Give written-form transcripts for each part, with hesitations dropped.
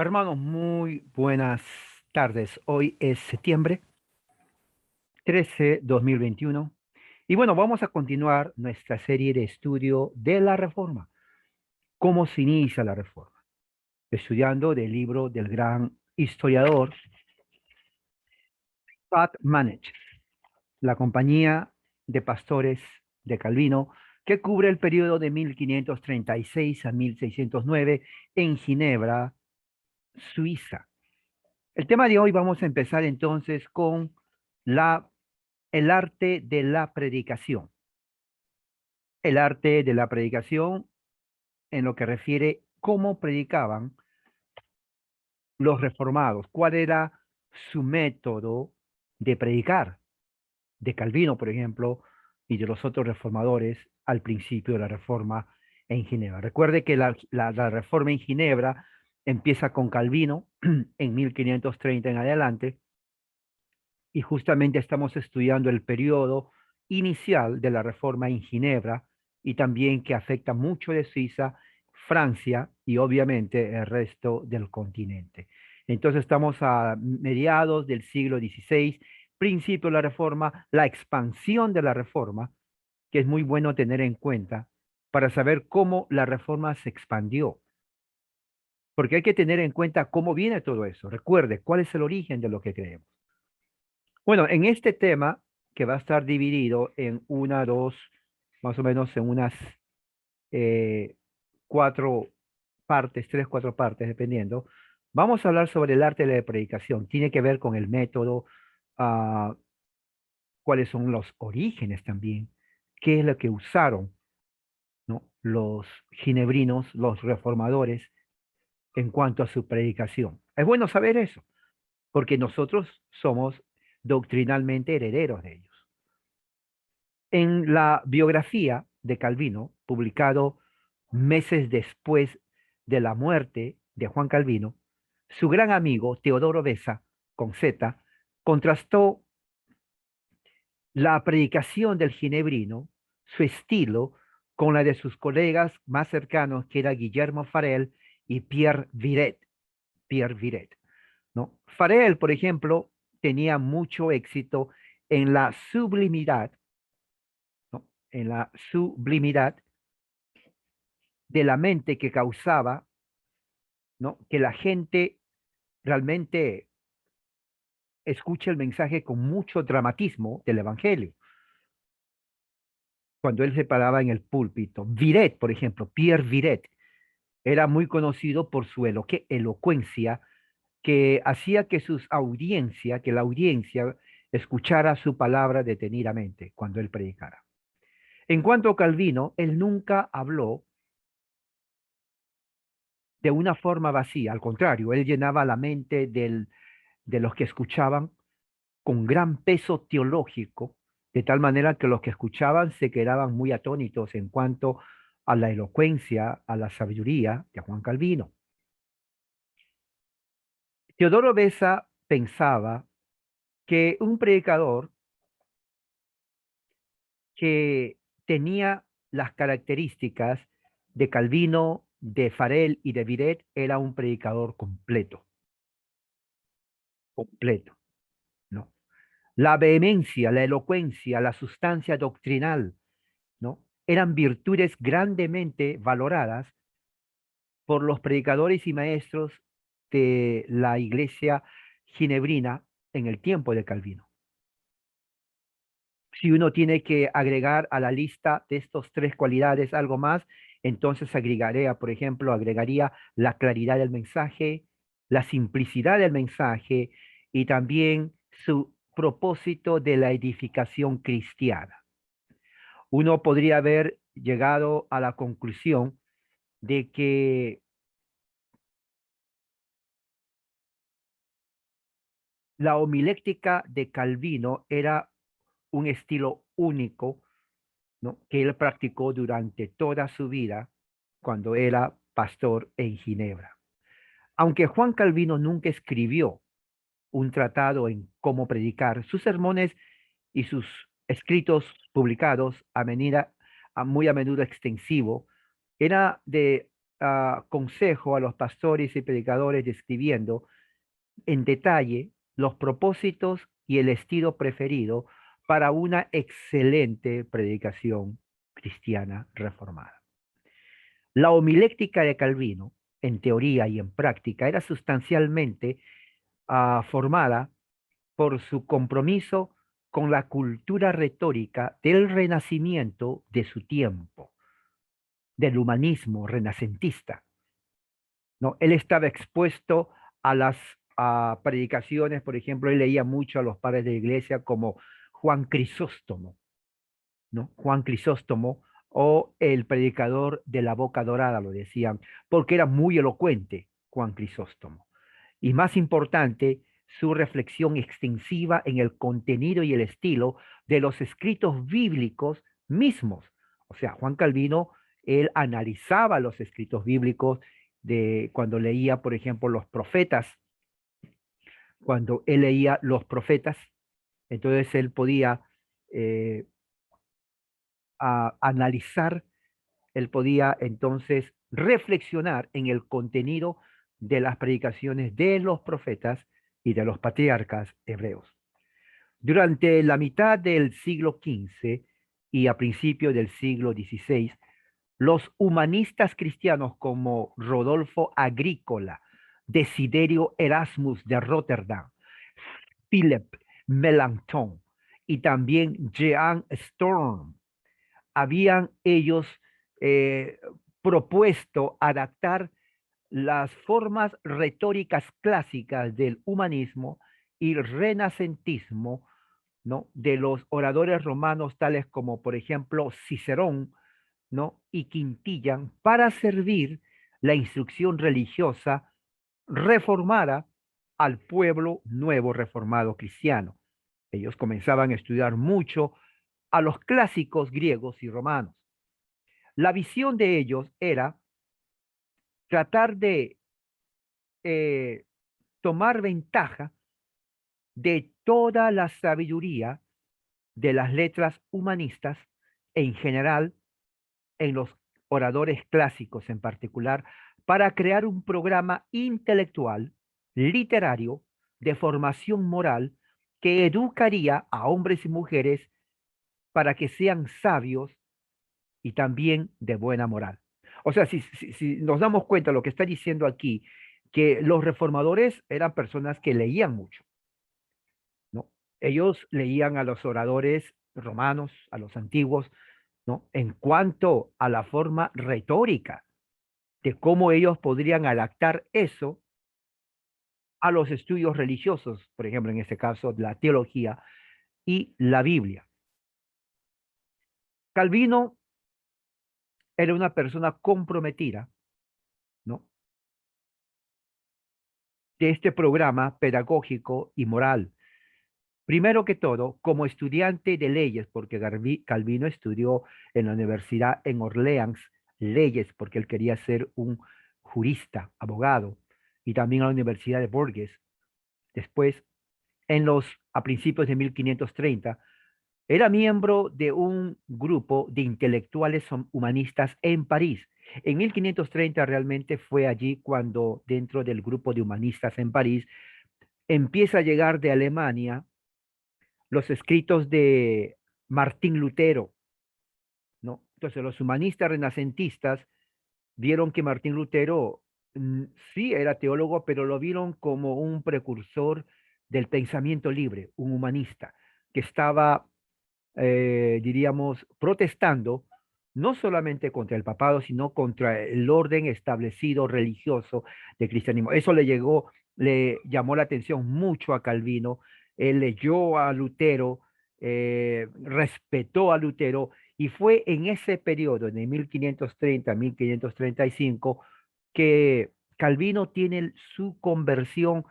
Hermanos, muy buenas tardes. Hoy es septiembre 13, 2021. Y bueno, vamos a continuar nuestra serie de estudio de la Reforma. ¿Cómo se inicia la Reforma? Estudiando del libro del gran historiador Pat Manetz, la compañía de pastores de Calvino, que cubre el periodo de 1536 a 1609 en Ginebra, Suiza. El tema de hoy vamos a empezar entonces con la, el arte de la predicación. El arte de la predicación en lo que refiere cómo predicaban los reformados, cuál era su método de predicar, de Calvino, por ejemplo, y de los otros reformadores al principio de la reforma en Ginebra. Recuerde que la reforma en Ginebra empieza con Calvino en 1530 en adelante y justamente estamos estudiando el periodo inicial de la reforma en Ginebra y también que afecta mucho de Suiza, Francia y obviamente el resto del continente. Entonces estamos a mediados del siglo XVI, principio de la reforma, la expansión de la reforma, que es muy bueno tener en cuenta para saber cómo la reforma se expandió, porque hay que tener en cuenta cómo viene todo eso. Recuerde, cuál es el origen de lo que creemos. Bueno, en este tema, que va a estar dividido en una, dos, más o menos en unas eh, cuatro partes, tres, cuatro partes, dependiendo, vamos a hablar sobre el arte de la predicación. Tiene que ver con el método, ah, cuáles son los orígenes también, qué es lo que usaron, ¿no? Los ginebrinos, los reformadores, en cuanto a su predicación. Es bueno saber eso, porque nosotros somos doctrinalmente herederos de ellos. En la biografía de Calvino, publicado meses después de la muerte de Juan Calvino, su gran amigo Teodoro Beza, con Z, contrastó la predicación del ginebrino, su estilo, con la de sus colegas más cercanos, que era Guillermo Farel y Pierre Viret. Pierre Viret, ¿no? Farel, por ejemplo, tenía mucho éxito en la sublimidad, ¿no? En la sublimidad de la mente que causaba, ¿no? Que la gente realmente escuche el mensaje con mucho dramatismo del Evangelio, cuando él se paraba en el púlpito. Viret, por ejemplo, Pierre Viret, era muy conocido por su elocuencia que hacía que que la audiencia escuchara su palabra detenidamente cuando él predicara. En cuanto a Calvino, él nunca habló de una forma vacía, al contrario, él llenaba la mente de los que escuchaban con gran peso teológico, de tal manera que los que escuchaban se quedaban muy atónitos en cuanto a la elocuencia, a la sabiduría de Juan Calvino. Teodoro Beza pensaba que un predicador que tenía las características de Calvino, de Farel y de Viret era un predicador completo, completo, ¿no? La vehemencia, la elocuencia, la sustancia doctrinal, ¿no? Eran virtudes grandemente valoradas por los predicadores y maestros de la iglesia ginebrina en el tiempo de Calvino. Si uno tiene que agregar a la lista de estos tres cualidades algo más, entonces agregaría, por ejemplo, agregaría la claridad del mensaje, la simplicidad del mensaje y también su propósito de la edificación cristiana. Uno podría haber llegado a la conclusión de que la homiléctica de Calvino era un estilo único, ¿no? Que él practicó durante toda su vida cuando era pastor en Ginebra. Aunque Juan Calvino nunca escribió un tratado en cómo predicar, sus sermones y sus escritos publicados muy a menudo extensivo, era de consejo a los pastores y predicadores describiendo en detalle los propósitos y el estilo preferido para una excelente predicación cristiana reformada. La homiléctica de Calvino, en teoría y en práctica, era sustancialmente formada por su compromiso con la cultura retórica del renacimiento de su tiempo, del humanismo renacentista, ¿no? Él estaba expuesto a las predicaciones, por ejemplo, él leía mucho a los padres de la iglesia como Juan Crisóstomo, ¿no? Juan Crisóstomo o el predicador de la boca dorada, lo decían, porque era muy elocuente Juan Crisóstomo. Y más importante, su reflexión extensiva en el contenido y el estilo de los escritos bíblicos mismos. O sea, Juan Calvino, él analizaba los escritos bíblicos de cuando leía, por ejemplo, los profetas, cuando él leía los profetas, entonces él podía eh, analizar, él podía entonces reflexionar en el contenido de las predicaciones de los profetas y de los patriarcas hebreos. Durante la mitad del siglo XV y a principios del siglo XVI, los humanistas cristianos como Rodolfo Agrícola, Desiderio Erasmus de Rotterdam, Philip Melanchthon y también Jean Storm habían ellos eh, propuesto adaptar las formas retóricas clásicas del humanismo y el renacentismo, ¿no? De los oradores romanos tales como, por ejemplo, Cicerón, ¿no? Y Quintilian para servir la instrucción religiosa reformada al pueblo nuevo reformado cristiano. Ellos comenzaban a estudiar mucho a los clásicos griegos y romanos. La visión de ellos era tratar de eh, tomar ventaja de toda la sabiduría de las letras humanistas en general, en los oradores clásicos en particular, para crear un programa intelectual, literario, de formación moral que educaría a hombres y mujeres para que sean sabios y también de buena moral. O sea, si nos damos cuenta de lo que está diciendo aquí, que los reformadores eran personas que leían mucho, ¿no? Ellos leían a los oradores romanos, a los antiguos, ¿no? En cuanto a la forma retórica de cómo ellos podrían adaptar eso a los estudios religiosos, por ejemplo, en este caso, la teología y la Biblia. Calvino era una persona comprometida, ¿no? De este programa pedagógico y moral. Primero que todo, como estudiante de leyes, porque Calvino estudió en la universidad en Orleans leyes, porque él quería ser un jurista, abogado, y también a la Universidad de Bourges. Después, a principios de 1530, era miembro de un grupo de intelectuales humanistas en París. En 1530 realmente fue allí cuando dentro del grupo de humanistas en París empieza a llegar de Alemania los escritos de Martín Lutero, ¿no? Entonces los humanistas renacentistas vieron que Martín Lutero sí era teólogo, pero lo vieron como un precursor del pensamiento libre, un humanista que estaba, diríamos, protestando no solamente contra el papado, sino contra el orden establecido religioso del cristianismo. Eso le llamó la atención mucho a Calvino. Él leyó a Lutero, respetó a Lutero, y fue en ese periodo, de 1530 a 1535, que Calvino tiene su conversión,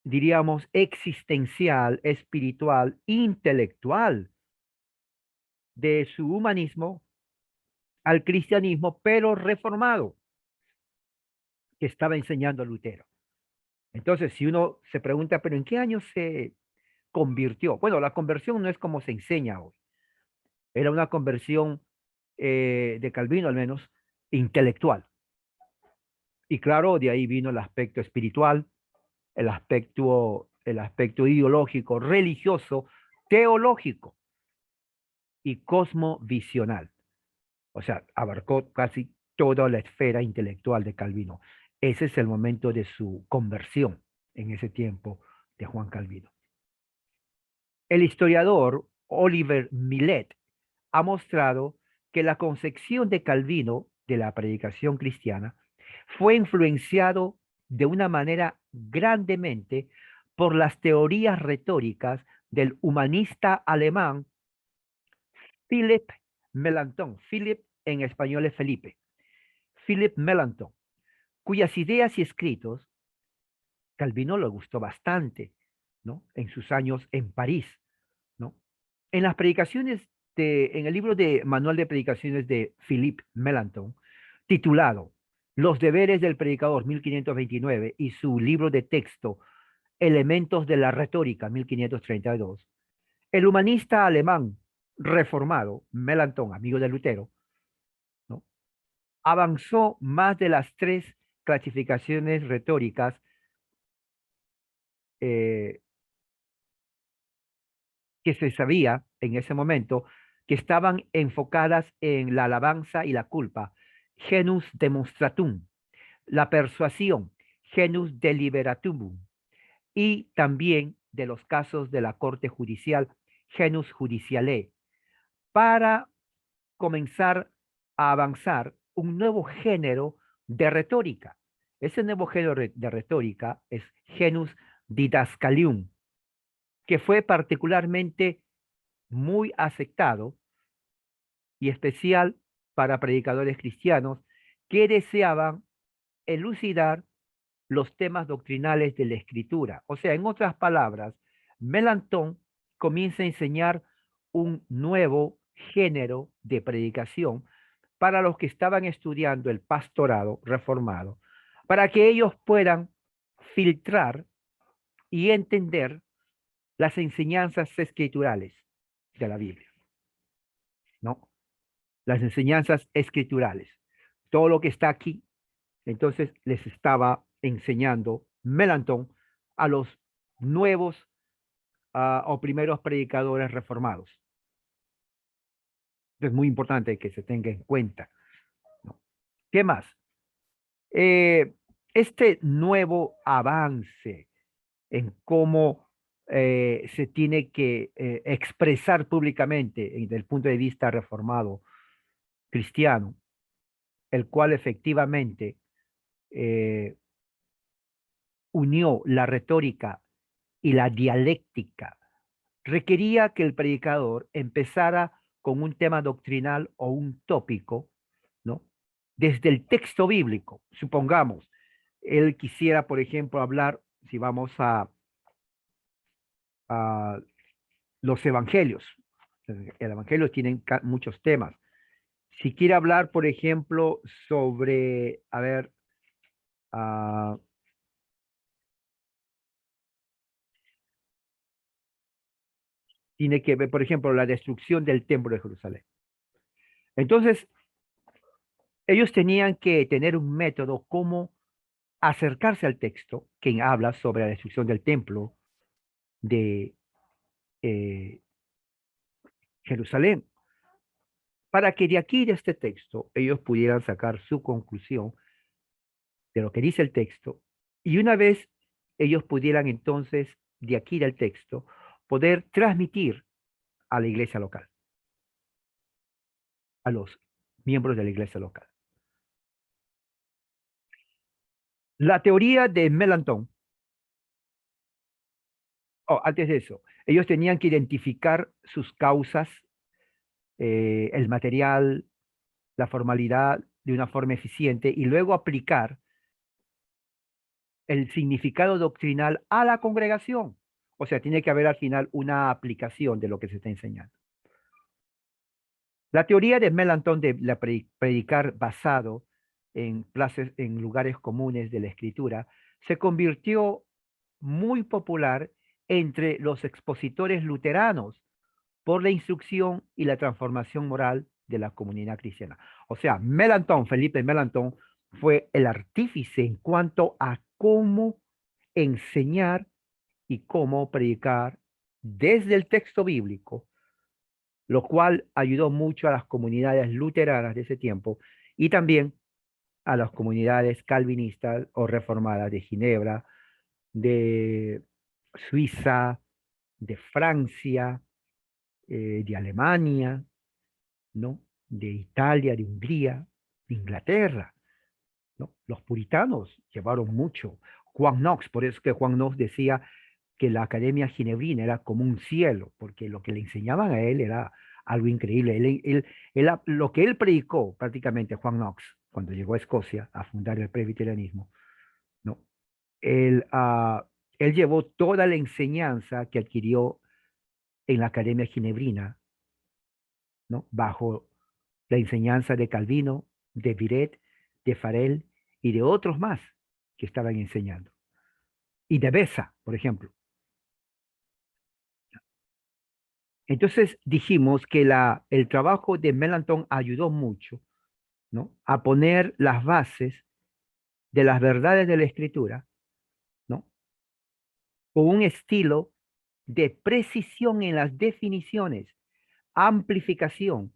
diríamos, existencial, espiritual, intelectual, de su humanismo al cristianismo, pero reformado, que estaba enseñando Lutero. Entonces, si uno se pregunta, pero ¿en qué año se convirtió? Bueno, la conversión no es como se enseña hoy. Era una conversión de Calvino, al menos, intelectual. Y claro, de ahí vino el aspecto espiritual, el aspecto ideológico, religioso, teológico y cosmovisional. O sea, abarcó casi toda la esfera intelectual de Calvino. Ese es el momento de su conversión en ese tiempo de Juan Calvino. El historiador Oliver Millet ha mostrado que la concepción de Calvino de la predicación cristiana fue influenciado de una manera grandemente por las teorías retóricas del humanista alemán Philipp Melanchthon. Philip en español es Felipe. Philip Melanchthon, cuyas ideas y escritos Calvino le gustó bastante, ¿no? En sus años en París, ¿no? En las predicaciones en el libro de Manual de Predicaciones de Philippe Melanchthon, titulado Los deberes del predicador 1529 y su libro de texto Elementos de la retórica 1532, el humanista alemán reformado Melanchthon, amigo de Lutero, ¿no? Avanzó más de las tres clasificaciones retóricas eh, que se sabía en ese momento que estaban enfocadas en la alabanza y la culpa, genus demonstratum, la persuasión, genus deliberatum, y también de los casos de la corte judicial, genus judiciale, para comenzar a avanzar un nuevo género de retórica. Ese nuevo género de retórica es genus didascalium, que fue particularmente muy aceptado y especial para predicadores cristianos que deseaban elucidar los temas doctrinales de la escritura. O sea, en otras palabras, Melanchthon comienza a enseñar un nuevo género de predicación para los que estaban estudiando el pastorado reformado, para que ellos puedan filtrar y entender las enseñanzas escriturales de la Biblia, ¿no? Las enseñanzas escriturales. Todo lo que está aquí, entonces les estaba enseñando Melanchthon a los nuevos o primeros predicadores reformados. Es muy importante que se tenga en cuenta, ¿no? ¿Qué más? Eh, este nuevo avance en cómo se tiene que expresar públicamente desde el punto de vista reformado cristiano, el cual efectivamente eh, unió la retórica y la dialéctica, requería que el predicador empezara con un tema doctrinal o un tópico, ¿no? Desde el texto bíblico, supongamos, él quisiera, por ejemplo, hablar, si vamos a los evangelios, el evangelio tiene muchos temas. Si quiere hablar, por ejemplo, sobre, a ver, uh, tiene que ver, por ejemplo, la destrucción del templo de Jerusalén. Entonces, ellos tenían que tener un método como acercarse al texto que habla sobre la destrucción del templo de eh, Jerusalén, para que de aquí, de este texto, ellos pudieran sacar su conclusión de lo que dice el texto, y una vez ellos pudieran entonces, de aquí del texto, poder transmitir a la iglesia local, a los miembros de la iglesia local. La teoría de Melanchthon, antes de eso, ellos tenían que identificar sus causas, el material, la formalidad de una forma eficiente y luego aplicar el significado doctrinal a la congregación. O sea, tiene que haber al final una aplicación de lo que se está enseñando. La teoría de Melanchthon de la predicar basado en en lugares comunes de la escritura se convirtió muy popular entre los expositores luteranos por la instrucción y la transformación moral de la comunidad cristiana. O sea, Melanchthon, Felipe Melanchthon, fue el artífice en cuanto a cómo enseñar y cómo predicar desde el texto bíblico, lo cual ayudó mucho a las comunidades luteranas de ese tiempo y también a las comunidades calvinistas o reformadas de Ginebra, de Suiza, de Francia, de Alemania, ¿no? De Italia, de Hungría, de Inglaterra, ¿no? Los puritanos llevaron mucho. Juan Knox, por eso que Juan Knox decía que la Academia Ginebrina era como un cielo, porque lo que le enseñaban a él era algo increíble. Lo que él predicó prácticamente, Juan Knox, cuando llegó a Escocia a fundar el presbiterianismo, ¿no? Él llevó toda la enseñanza que adquirió en la Academia Ginebrina, ¿no? Bajo la enseñanza de Calvino, de Viret, de Farel y de otros más que estaban enseñando. Y de Beza, por ejemplo. Entonces dijimos que el trabajo de Melanchthon ayudó mucho, ¿no? A poner las bases de las verdades de la escritura, ¿no? Con un estilo de precisión en las definiciones, amplificación,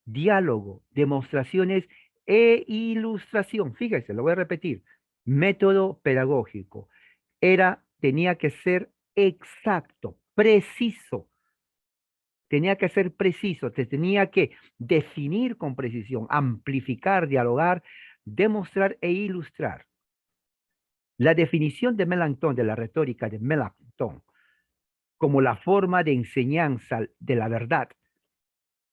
diálogo, demostraciones e ilustración. Fíjese, lo voy a repetir. Método pedagógico. Tenía que ser exacto, preciso. Tenía que ser preciso, te tenía que definir con precisión, amplificar, dialogar, demostrar e ilustrar. La definición de Melanchthon, de la retórica de Melanchthon, como la forma de enseñanza de la verdad,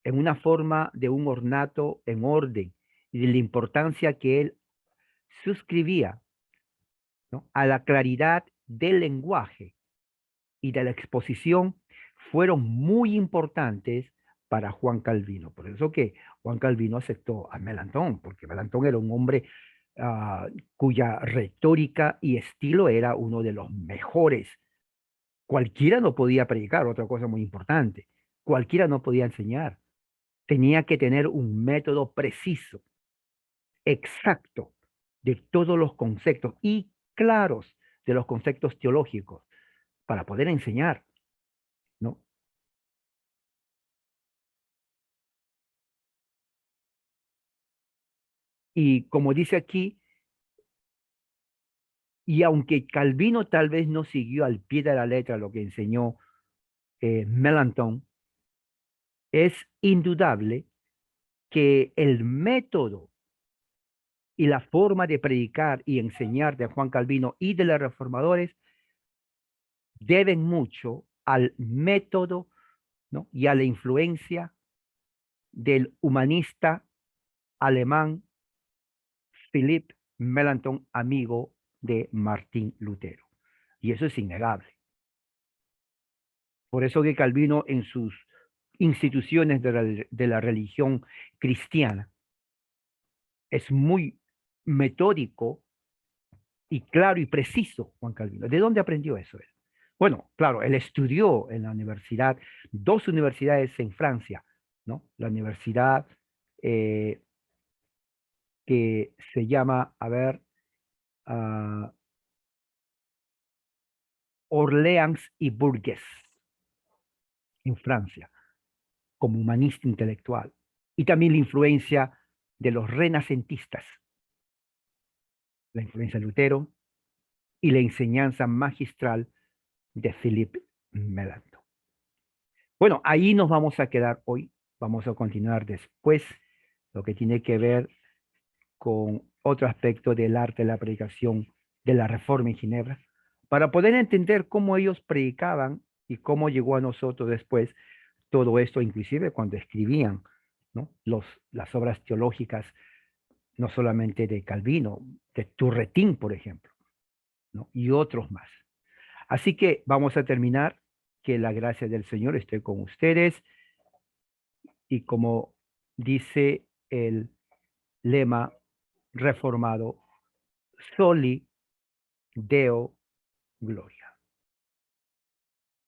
en una forma de un ornato en orden, y de la importancia que él suscribía, ¿no? A la claridad del lenguaje y de la exposición, fueron muy importantes para Juan Calvino. Por eso que Juan Calvino aceptó a Melanchthon, porque Melanchthon era un hombre cuya retórica y estilo era uno de los mejores. Cualquiera no podía predicar, otra cosa muy importante. Cualquiera no podía enseñar. Tenía que tener un método preciso, exacto, de todos los conceptos y claros de los conceptos teológicos para poder enseñar, ¿no? Y como dice aquí, y aunque Calvino tal vez no siguió al pie de la letra lo que enseñó Melanchthon, es indudable que el método y la forma de predicar y enseñar de Juan Calvino y de los reformadores deben mucho al método, ¿no? Y a la influencia del humanista alemán Philipp Melanchthon, amigo de Martín Lutero. Y eso es innegable. Por eso que Calvino en sus instituciones de la religión cristiana es muy metódico y claro y preciso, Juan Calvino. ¿De dónde aprendió eso él? Bueno, claro, él estudió en la universidad, dos universidades en Francia, ¿no? La universidad eh, que se llama, a ver, uh, Orleans y Bourges, en Francia, como humanista intelectual. Y también la influencia de los renacentistas, la influencia de Lutero y la enseñanza magistral de Philipp Melanchthon. Bueno, ahí nos vamos a quedar hoy. Vamos a continuar después lo que tiene que ver con otro aspecto del arte de la predicación de la Reforma en Ginebra, para poder entender cómo ellos predicaban y cómo llegó a nosotros después todo esto, inclusive cuando escribían, ¿no? Las obras teológicas, no solamente de Calvino, de Turretín, por ejemplo, ¿no? Y otros más. Así que vamos a terminar. Que la gracia del Señor esté con ustedes y como dice el lema reformado, Soli Deo Gloria.